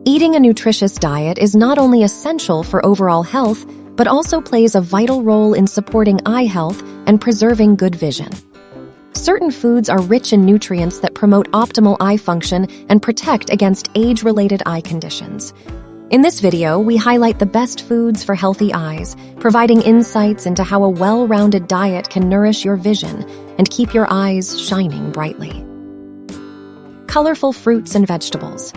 Eating a nutritious diet is not only essential for overall health, but also plays a vital role in supporting eye health and preserving good vision. Certain foods are rich in nutrients that promote optimal eye function and protect against age-related eye conditions. In this video, we highlight the best foods for healthy eyes, providing insights into how a well-rounded diet can nourish your vision and keep your eyes shining brightly. Colorful fruits and vegetables.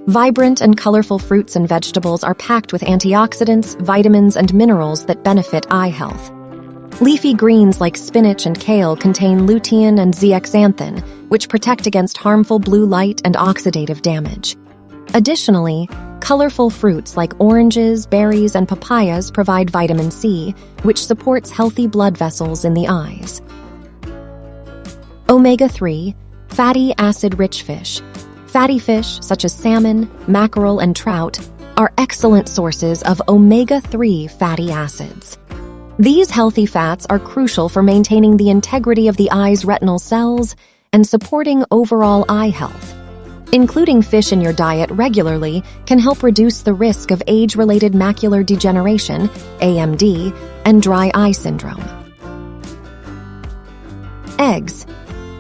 Vibrant and colorful fruits and vegetables are packed with antioxidants, vitamins, and minerals that benefit eye health. Leafy greens like spinach and kale contain lutein and zeaxanthin, which protect against harmful blue light and oxidative damage. Additionally, colorful fruits like oranges, berries, and papayas provide vitamin C, which supports healthy blood vessels in the eyes. Omega-3, fatty acid-rich fish. Fatty fish, such as salmon, mackerel, and trout, are excellent sources of omega-3 fatty acids. These healthy fats are crucial for maintaining the integrity of the eye's retinal cells and supporting overall eye health. Including fish in your diet regularly can help reduce the risk of age-related macular degeneration, AMD, and dry eye syndrome. Eggs.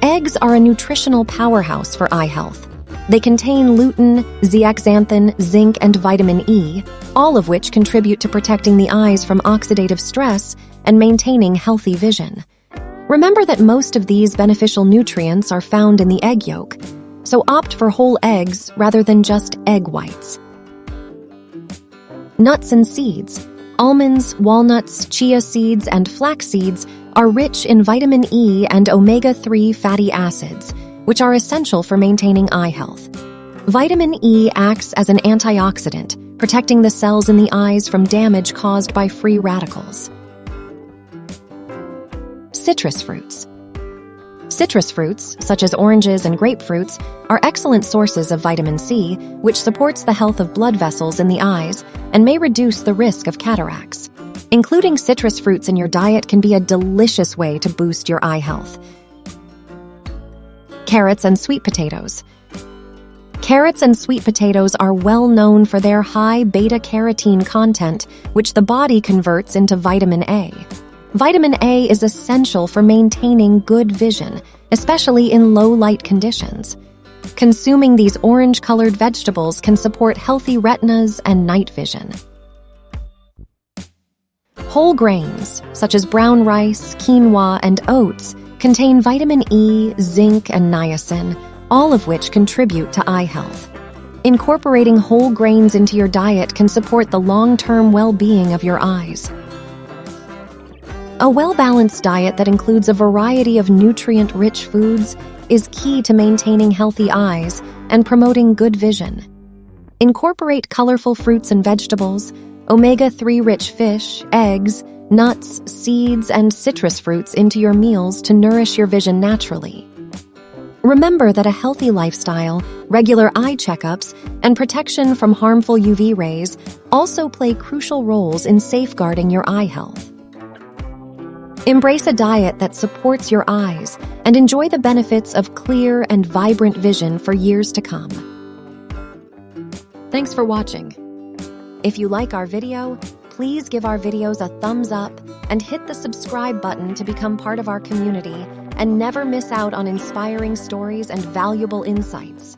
Eggs are a nutritional powerhouse for eye health. They contain lutein, zeaxanthin, zinc, and vitamin E, all of which contribute to protecting the eyes from oxidative stress and maintaining healthy vision. Remember that most of these beneficial nutrients are found in the egg yolk, so opt for whole eggs rather than just egg whites. Nuts and seeds. Almonds, walnuts, chia seeds, and flax seeds are rich in vitamin E and omega-3 fatty acids, which are essential for maintaining eye health. Vitamin E acts as an antioxidant, protecting the cells in the eyes from damage caused by free radicals. Citrus fruits. Citrus fruits, such as oranges and grapefruits, are excellent sources of vitamin C, which supports the health of blood vessels in the eyes and may reduce the risk of cataracts. Including citrus fruits in your diet can be a delicious way to boost your eye health. Carrots and sweet potatoes. Carrots and sweet potatoes are well known for their high beta-carotene content, which the body converts into vitamin A. Vitamin A is essential for maintaining good vision, especially in low-light conditions. Consuming these orange-colored vegetables can support healthy retinas and night vision. Whole grains, such as brown rice, quinoa, and oats, contain vitamin E, zinc, and niacin, all of which contribute to eye health. Incorporating whole grains into your diet can support the long-term well-being of your eyes. A well-balanced diet that includes a variety of nutrient-rich foods is key to maintaining healthy eyes and promoting good vision. Incorporate colorful fruits and vegetables, omega-3 rich fish, eggs, nuts, seeds, and citrus fruits into your meals to nourish your vision naturally. Remember that a healthy lifestyle, regular eye checkups, and protection from harmful UV rays also play crucial roles in safeguarding your eye health. Embrace a diet that supports your eyes and enjoy the benefits of clear and vibrant vision for years to come. Thanks for watching. If you like our video, please give our videos a thumbs up and hit the subscribe button to become part of our community and never miss out on inspiring stories and valuable insights.